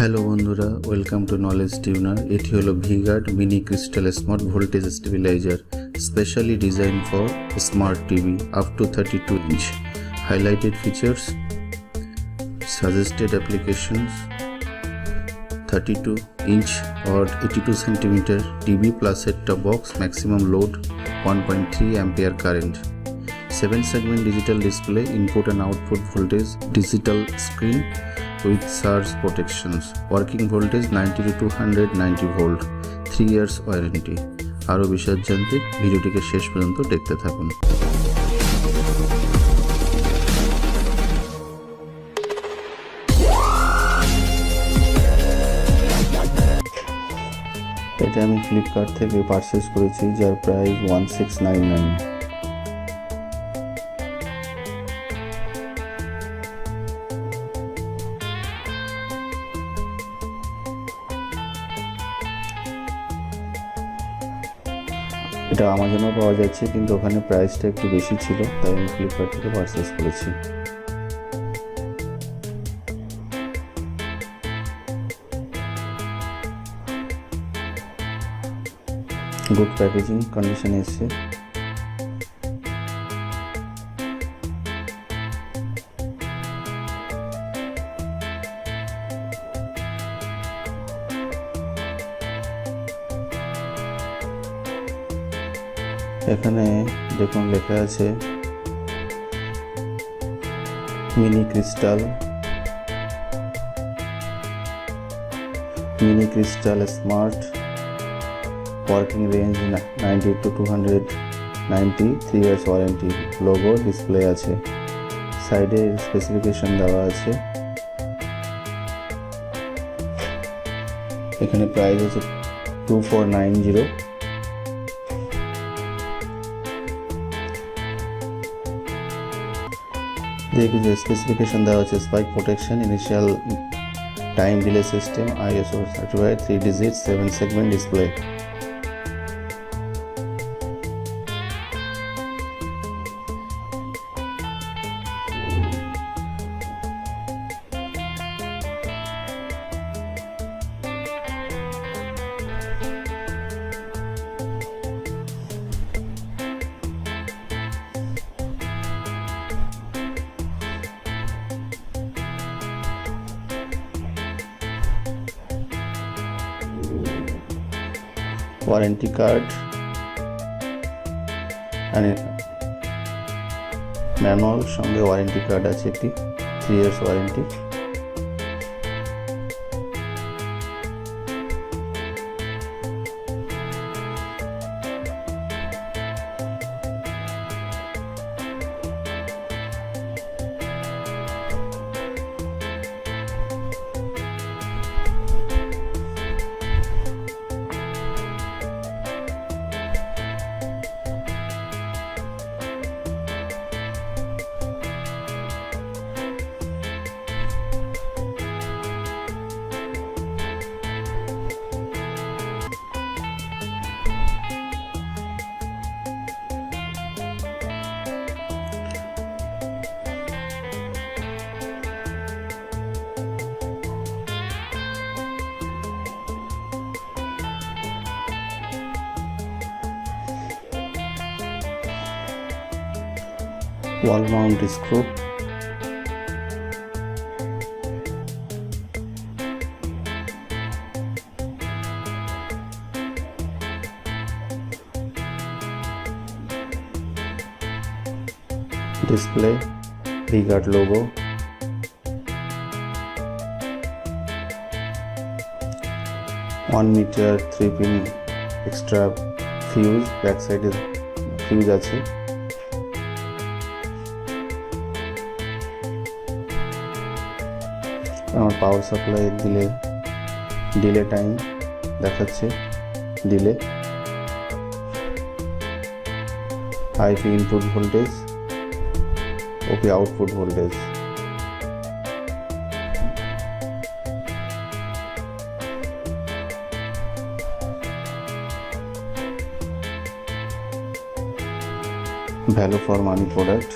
Hello বন্ধুরা, welcome to knowledge tenure. এটি হলো V-Guard mini crystal smart voltage stabiliser, specially design for smart TV up to 32 inch. Highlighted features: suggested applications, 32 inch or 82 centimeter TV plus set-top box, maximum load 1.3 ampere current, 7 segment digital display, input and output voltage, digital screen with surge protections, working voltage 90 to 290 volt, 3 years warranty. আরও বিশদ জানতে ভিডিওটিকে শেষ পর্যন্ত দেখতে থাকুন। এটা আমি ফ্লিপকার্ট থেকে পারচেস করেছি, যার প্রাইস 1699। এটা আমাজনেও পাওয়া যাচ্ছে, কিন্তু ওখানে প্রাইসটা একটু বেশি ছিল, তাই আমি ফ্লিপকার্ট থেকে পারচেস করেছি। গুড প্যাকেজিং কন্ডিশনে এসছে। এখানে দেখুন লেখা আছে mini crystal smart, working range 90 to 290, 3 years warranty, logo display আছে, সাইডে স্পেসিফিকেশন দেওয়া আছে। এখানে প্রাইস আছে 2490। দেখি যে স্পেসিফিকেশন দেওয়া আছে: spike protection, initial time delay system, ISO certified, 3 digit 7 segment display. Warranty card, manual সঙ্গে ওয়ারেন্টি কার্ড আছে একটি, 3 years warranty. wall mount screw, display, Vigard logo, 1 meter 3 pin extra fuse, back side এ fuse আছে। আমার power supply দিলে delay time দেখাচ্ছে, delay, IP input voltage, OP output voltage. Value for money product.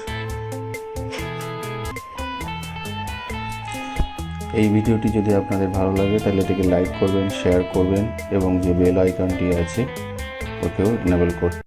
এই ভিডিওটি যদি আপনাদের ভালো লাগে তাহলে এটাকে লাইক করবেন, শেয়ার করবেন এবং যে বেল আইকনটি আছে ওকেও এনেবল করবেন।